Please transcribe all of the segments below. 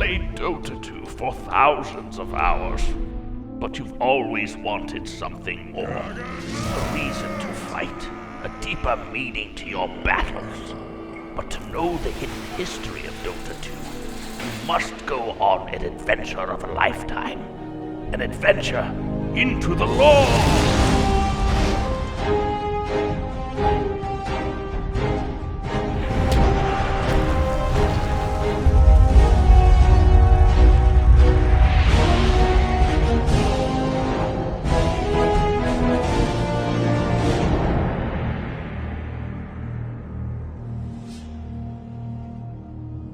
played Dota 2 for thousands of hours, but you've always wanted something more. A reason to fight, a deeper meaning to your battles. But to know the hidden history of Dota 2, you must go on an adventure of a lifetime. An adventure into the lore!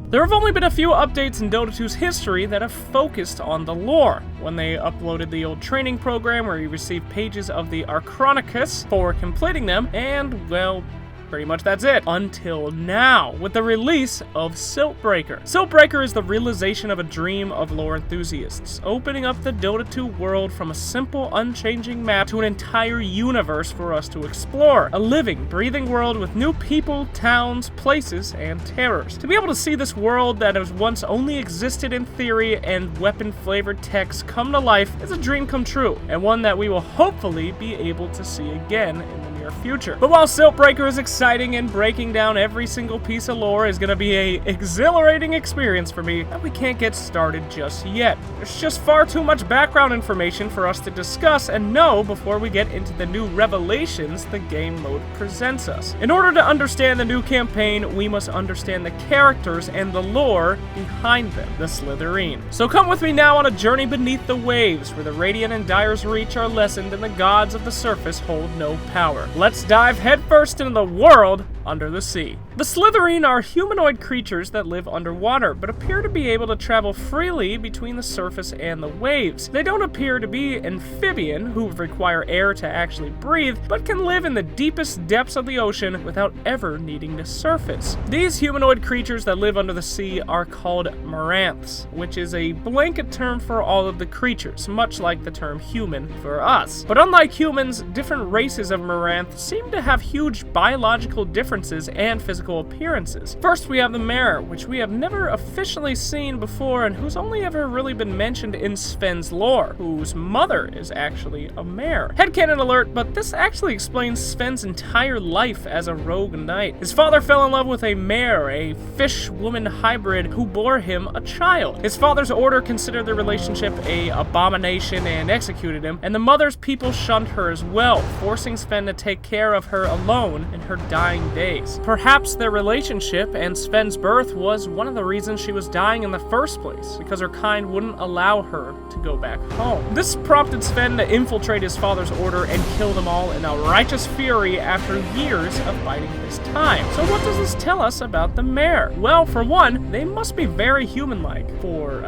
There have only been a few updates in Dota 2's history that have focused on the lore. When they uploaded the old training program where you receive pages of the Archronicus for completing them, and, well, pretty much that's it. Until now, with the release of Siltbreaker. Siltbreaker is the realization of a dream of lore enthusiasts, opening up the Dota 2 world from a simple, unchanging map to an entire universe for us to explore. A living, breathing world with new people, towns, places, and terrors. To be able to see this world that has once only existed in theory and weapon-flavored techs come to life is a dream come true, and one that we will hopefully be able to see again in the near future. But while Siltbreaker is exciting and breaking down every single piece of lore is going to be a exhilarating experience for me, we can't get started just yet. There's just far too much background information for us to discuss and know before we get into the new revelations the game mode presents us. In order to understand the new campaign, we must understand the characters and the lore behind them, the Slithereen. So come with me now on a journey beneath the waves, where the Radiant and Dyer's reach are lessened and the gods of the surface hold no power. Let's dive headfirst into the world under the sea. The Slithereen are humanoid creatures that live underwater, but appear to be able to travel freely between the surface and the waves. They don't appear to be amphibian, who require air to actually breathe, but can live in the deepest depths of the ocean without ever needing to surface. These humanoid creatures that live under the sea are called Maranths, which is a blanket term for all of the creatures, much like the term human for us. But unlike humans, different races of Maranth seem to have huge biological differences and physical appearances. First, we have the mare, which we have never officially seen before and who's only ever really been mentioned in Sven's lore, whose mother is actually a mare. Headcanon alert, but this actually explains Sven's entire life as a rogue knight. His father fell in love with a mare, a fish-woman hybrid who bore him a child. His father's order considered the relationship a abomination and executed him, and the mother's people shunned her as well, forcing Sven to take care of her alone in her dying days. Perhaps their relationship and Sven's birth was one of the reasons she was dying in the first place, because her kind wouldn't allow her to go back home. This prompted Sven to infiltrate his father's order and kill them all in a righteous fury after years of biding his time. So what does this tell us about the mare? Well, for one, they must be very human-like for,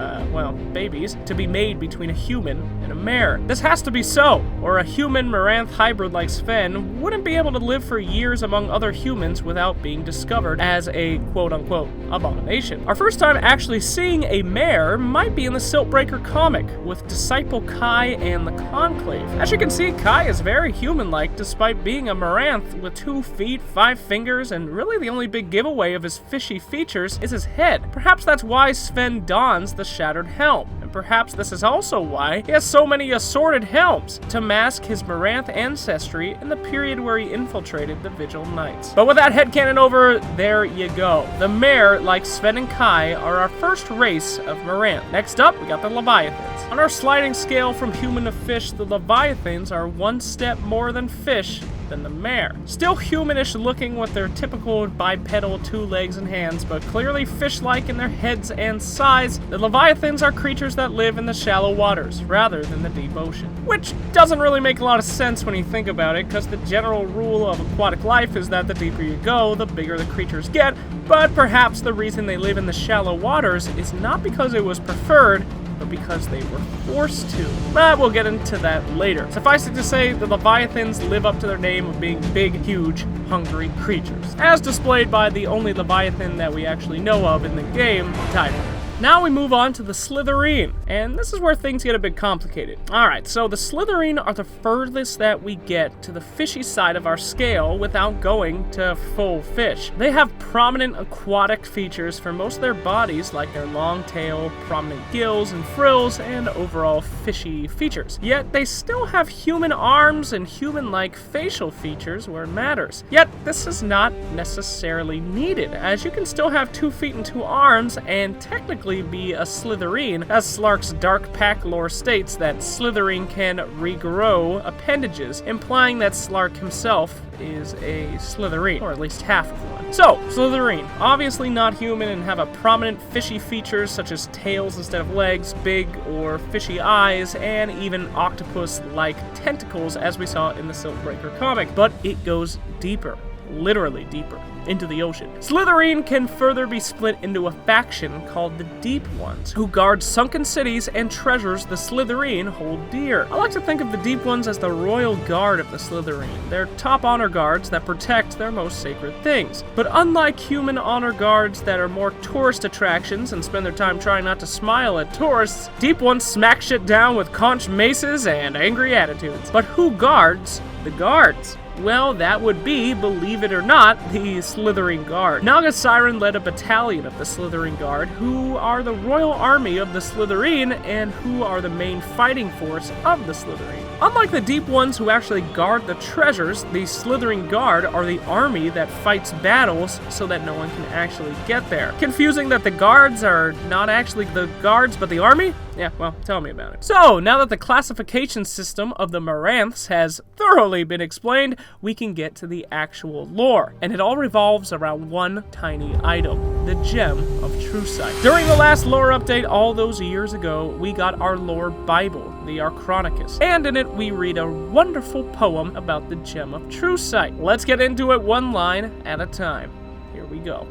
babies to be made between a human and a mare. This has to be so, or a human-Maranth hybrid like Sven wouldn't be able to live for years among other humans without being discovered as a quote-unquote abomination. Our first time actually seeing a mare might be in the Siltbreaker comic with Disciple Kai and the Conclave. As you can see, Kai is very human-like despite being a Maranth with 2 feet, 5 fingers, and really the only big giveaway of his fishy features is his head. Perhaps that's why Sven dons the Shattered Helm. Perhaps this is also why he has so many assorted helms, to mask his Maranth ancestry in the period where he infiltrated the Vigil Knights. But with that headcanon over, there you go. The mare, like Sven and Kai, are our first race of Maranth. Next up, we got the Leviathans. On our sliding scale from human to fish, the Leviathans are one step more than fish than the mare. Still humanish looking with their typical bipedal 2 legs and hands, but clearly fish-like in their heads and size, the Leviathans are creatures that live in the shallow waters rather than the deep ocean. Which doesn't really make a lot of sense when you think about it, because the general rule of aquatic life is that the deeper you go, the bigger the creatures get, but perhaps the reason they live in the shallow waters is not because it was preferred, but because they were forced to. But we'll get into that later. Suffice it to say, the Leviathans live up to their name of being big, huge, hungry creatures, as displayed by the only Leviathan that we actually know of in the game, Tiber. Now we move on to the Slithereen, and this is where things get a bit complicated. Alright, so the Slithereen are the furthest that we get to the fishy side of our scale without going to full fish. They have prominent aquatic features for most of their bodies, like their long tail, prominent gills and frills, and overall fishy features. Yet they still have human arms and human-like facial features where it matters. Yet this is not necessarily needed, as you can still have 2 feet and 2 arms and technically be a Slithereen, as Slark's Dark Pack lore states that Slithereen can regrow appendages, implying that Slark himself is a Slithereen, or at least half of one. So, Slithereen, obviously not human and have a prominent fishy features such as tails instead of legs, big or fishy eyes, and even octopus-like tentacles as we saw in the Siltbreaker comic, but it goes deeper. Literally deeper, into the ocean. Slithereen can further be split into a faction called the Deep Ones, who guard sunken cities and treasures the Slithereen hold dear. I like to think of the Deep Ones as the royal guard of the Slithereen. They're top honor guards that protect their most sacred things. But unlike human honor guards that are more tourist attractions and spend their time trying not to smile at tourists, Deep Ones smack shit down with conch maces and angry attitudes. But who guards the guards? Well, that would be, believe it or not, the Slithereen Guard. Naga Siren led a battalion of the Slithereen Guard, who are the royal army of the Slithereen and who are the main fighting force of the Slithereen. Unlike the Deep Ones who actually guard the treasures, the Slithereen Guard are the army that fights battles so that no one can actually get there. Confusing that the guards are not actually the guards but the army? Yeah, well, tell me about it. So, now that the classification system of the Maranths has thoroughly been explained, we can get to the actual lore. And it all revolves around one tiny item, the Gem of True Sight. During the last lore update all those years ago, we got our lore Bible, the Archronicus. And in it, we read a wonderful poem about the Gem of True Sight. Let's get into it one line at a time. Here we go.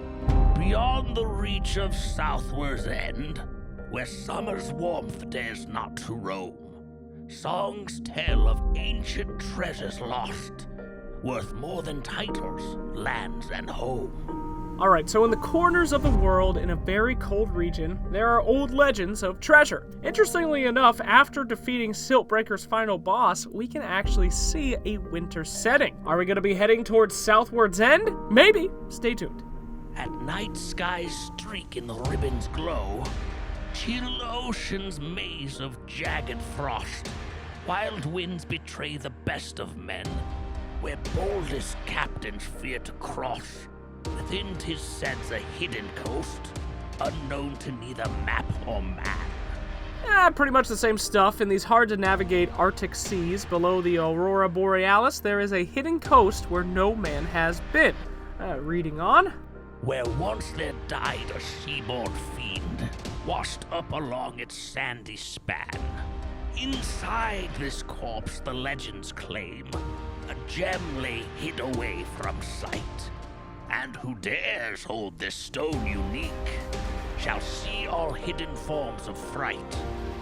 Beyond the reach of Southward's End, where summer's warmth dares not to roam, songs tell of ancient treasures lost, worth more than titles, lands, and home. Alright, so in the corners of the world, in a very cold region, there are old legends of treasure. Interestingly enough, after defeating Siltbreaker's final boss, we can actually see a winter setting. Are we going to be heading towards Southward's End? Maybe. Stay tuned. At night skies streak in the ribbon's glow, chill ocean's maze of jagged frost, wild winds betray the best of men, where boldest captains fear to cross. Within 'tis said's a hidden coast, unknown to neither map or man. Pretty much the same stuff. In these hard-to-navigate Arctic seas below the Aurora Borealis, there is a hidden coast where no man has been. Reading on. Where once there died a seaborne fiend, washed up along its sandy span. Inside this corpse the legends claim, a gem lay hid away from sight. And who dares hold this stone unique, shall see all hidden forms of fright.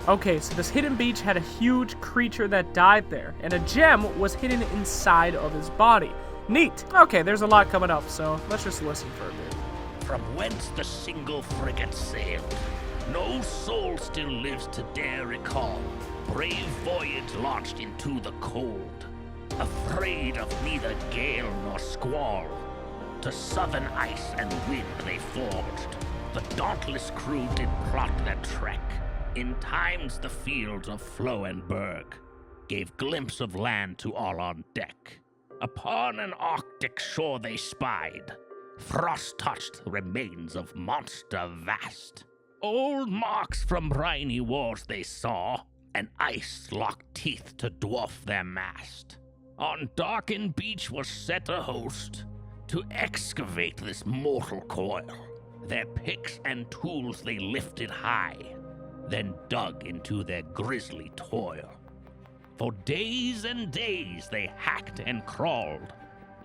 Okay, so this hidden beach had a huge creature that died there, and a gem was hidden inside of his body. Neat. Okay, there's a lot coming up, so let's just listen for a bit. From whence the single frigate sailed, no soul still lives to dare recall. Brave voyage launched into the cold, afraid of neither gale nor squall. To southern ice and wind they forged, the dauntless crew did plot their trek. In times the fields of Flow and Berg gave glimpse of land to all on deck. Upon an Arctic shore they spied frost-touched remains of monster vast. Old marks from briny wars they saw, and ice locked teeth to dwarf their mast. On darkened beach was set a host to excavate this mortal coil. Their picks and tools they lifted high, then dug into their grisly toil. For days and days they hacked and crawled,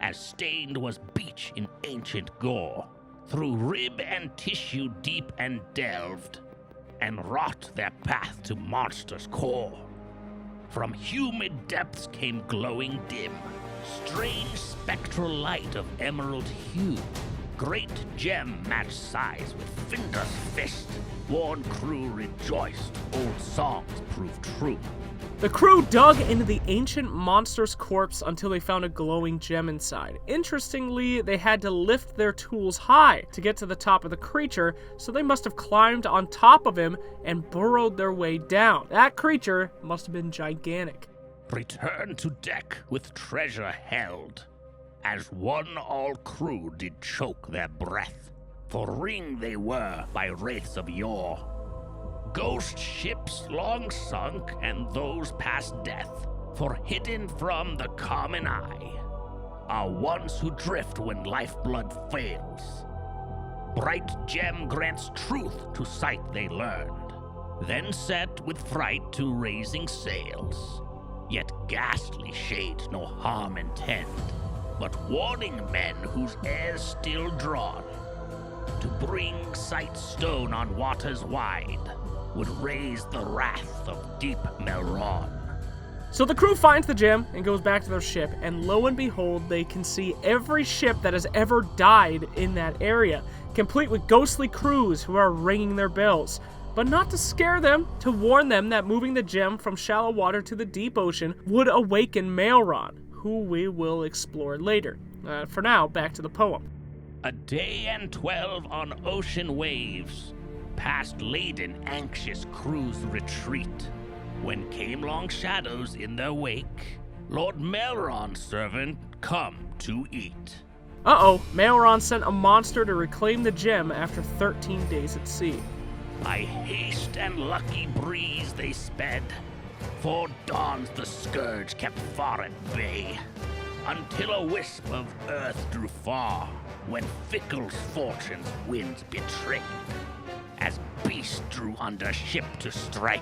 as stained was beach in ancient gore. Through rib and tissue deep and delved, and wrought their path to monster's core. From humid depths came glowing dim, strange spectral light of emerald hue. Great gem matched size with Finder's fist, worn crew rejoiced, old songs proved true. The crew dug into the ancient monster's corpse until they found a glowing gem inside. Interestingly, they had to lift their tools high to get to the top of the creature, so they must have climbed on top of him and burrowed their way down. That creature must have been gigantic. Return to deck with treasure held, as one all crew did choke their breath, for ringed they were by wraiths of yore. Ghost ships long sunk, and those past death, for hidden from the common eye, are ones who drift when lifeblood fails. Bright gem grants truth to sight they learned, then set with fright to raising sails. Yet ghastly shades no harm intend, but warning men whose air's still drawn, to bring sight stone on waters wide, would raise the wrath of deep Melron. So the crew finds the gem and goes back to their ship, and lo and behold, they can see every ship that has ever died in that area, complete with ghostly crews who are ringing their bells. But not to scare them, to warn them that moving the gem from shallow water to the deep ocean would awaken Maelron, who we will explore later. For now, back to the poem. A day and 12 on ocean waves, past laden anxious crews retreat, when came long shadows in their wake, Lord Melron's servant come to eat. Maelron sent a monster to reclaim the gem after 13 days at sea. By haste and lucky breeze they sped, for dawns the scourge kept far at bay, until a wisp of earth drew far, when fickle fortune's winds betrayed. As beasts drew under ship to strike,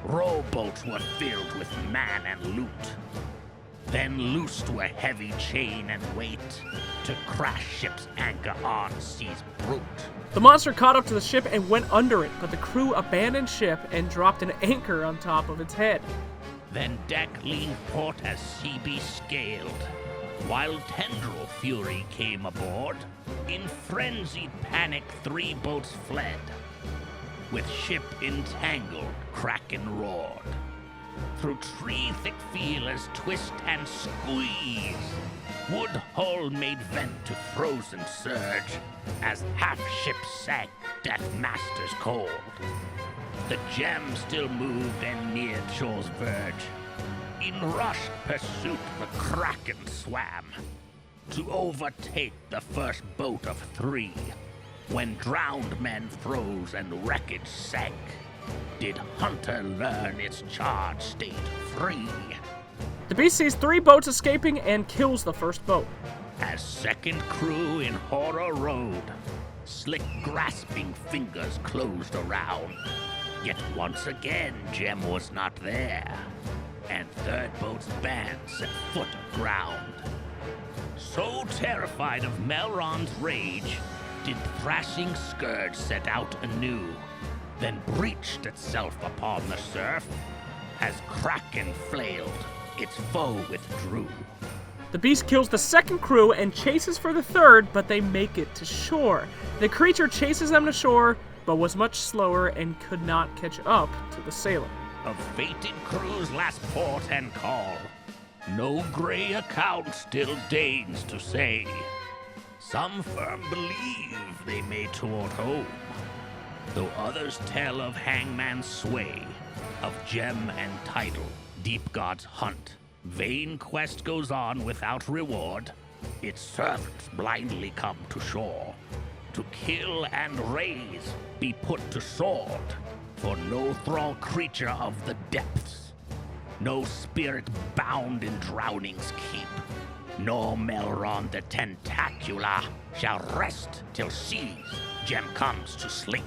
rowboats were filled with man and loot. Then loosed were heavy chain and weight, to crash ship's anchor on sea's brute. The monster caught up to the ship and went under it, but the crew abandoned ship and dropped an anchor on top of its head. Then deck leaned port as sea beast scaled, while tendril fury came aboard. In frenzied panic 3 boats fled, with ship entangled, kraken roared. Through tree-thick feelers twist and squeeze, wood hull made vent to frozen surge, as half ship sank, death masters cold. The gem still moved and neared shore's verge. In rushed pursuit the kraken swam, to overtake the first boat of 3. When drowned men froze and wreckage sank, did Hunter learn its charge stayed free. The beast sees 3 boats escaping and kills the first boat. As second crew in horror rode, slick grasping fingers closed around. Yet once again gem was not there, and third boat's band set foot ground. So terrified of Melron's rage, did thrashing scourge set out anew, then breached itself upon the surf, as kraken flailed, its foe withdrew. The beast kills the second crew and chases for the third, but they make it to shore. The creature chases them to shore, but was much slower and could not catch up to the sailor. Of fated crew's last port and call, no gray account still deigns to say. Some firm believe they made toward home, though others tell of hangman's sway, of gem and title, deep god's hunt. Vain quest goes on without reward, its servants blindly come to shore. To kill and raise, be put to sword, for no thrall creature of the depths, no spirit bound in drowning's keep, nor Melron the tentacular shall rest till seas gem comes to sleep.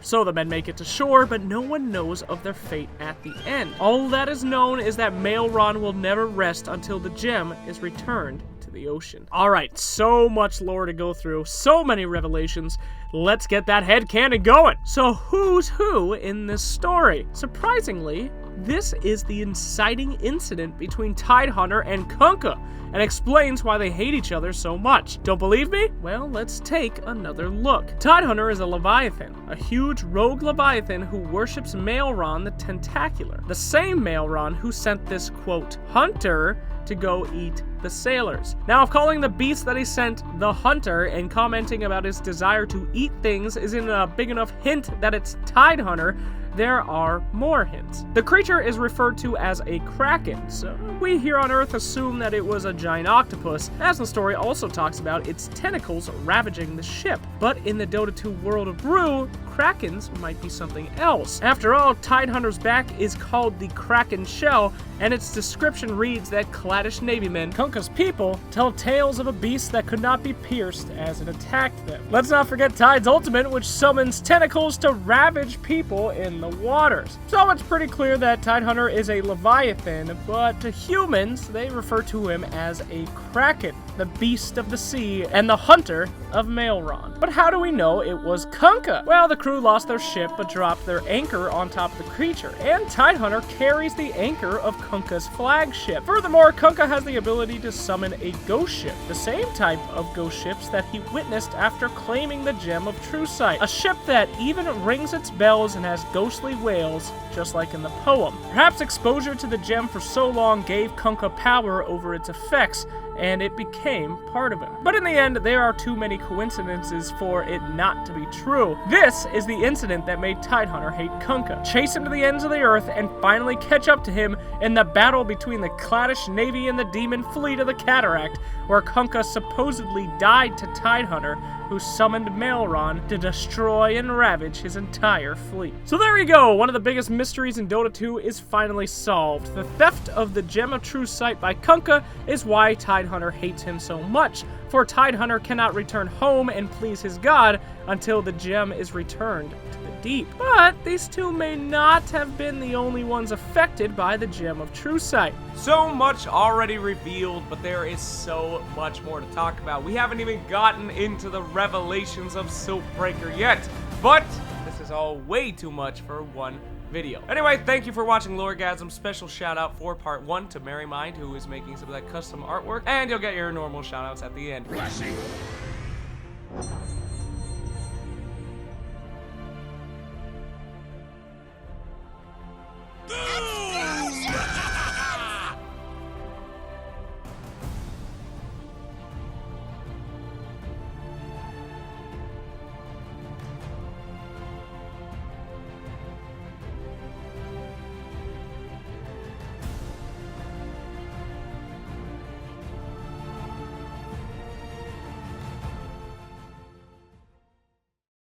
So the men make it to shore, but no one knows of their fate at the end. All that is known is that Maelron will never rest until the gem is returned to the ocean. Alright, so much lore to go through, so many revelations. Let's get that headcanon going. So who's who in this story? Surprisingly, this is the inciting incident between Tidehunter and Kunkka, and explains why they hate each other so much. Don't believe me? Well, let's take another look. Tidehunter is a Leviathan, a huge rogue Leviathan who worships Maelron the Tentacular, the same Maelron who sent this, quote, hunter to go eat the sailors. Now, if calling the beast that he sent the hunter and commenting about his desire to eat things isn't a big enough hint that it's Tidehunter, there are more hints. The creature is referred to as a kraken, so we here on Earth assume that it was a giant octopus, as the story also talks about its tentacles ravaging the ship. But in the Dota 2 world of Brew, krakens might be something else. After all, Tidehunter's back is called the Kraken Shell, and its description reads that Kladdish Navymen, Kunkka's people, tell tales of a beast that could not be pierced as it attacked them. Let's not forget Tide's ultimate, which summons tentacles to ravage people in the waters. So it's pretty clear that Tidehunter is a Leviathan, but to humans, they refer to him as a Kraken, the beast of the sea, and the hunter of Maelron. But how do we know it was Kunkka? Well, the crew lost their ship but dropped their anchor on top of the creature, and Tidehunter carries the anchor of Kunkka's flagship. Furthermore, Kunkka has the ability to summon a ghost ship, the same type of ghost ships that he witnessed after claiming the Gem of True Sight, a ship that even rings its bells and has ghostly wails, just like in the poem. Perhaps exposure to the gem for so long gave Kunkka power over its effects, and it became part of him. But in the end, there are too many coincidences for it not to be true. This is the incident that made Tidehunter hate Kunkka, chase him to the ends of the earth, and finally catch up to him in the battle between the Kladdish Navy and the demon fleet of the Cataract, where Kunkka supposedly died to Tidehunter, who summoned Maelron to destroy and ravage his entire fleet. So there you go, one of the biggest mysteries in Dota 2 is finally solved. The theft of the Gem of True Sight by Kunkka is why Tidehunter hates him so much, for Tidehunter cannot return home and please his god until the gem is returned to the deep. But these two may not have been the only ones affected by the Gem of True Sight. So much already revealed, but there is so much more to talk about. We haven't even gotten into the revelations of Siltbreaker yet, but this is all way too much for one video. Anyway, thank you for watching Loregasm. Special shout out for part 1 to Mary Mind, who is making some of that custom artwork, and you'll get your normal shout outs at the end.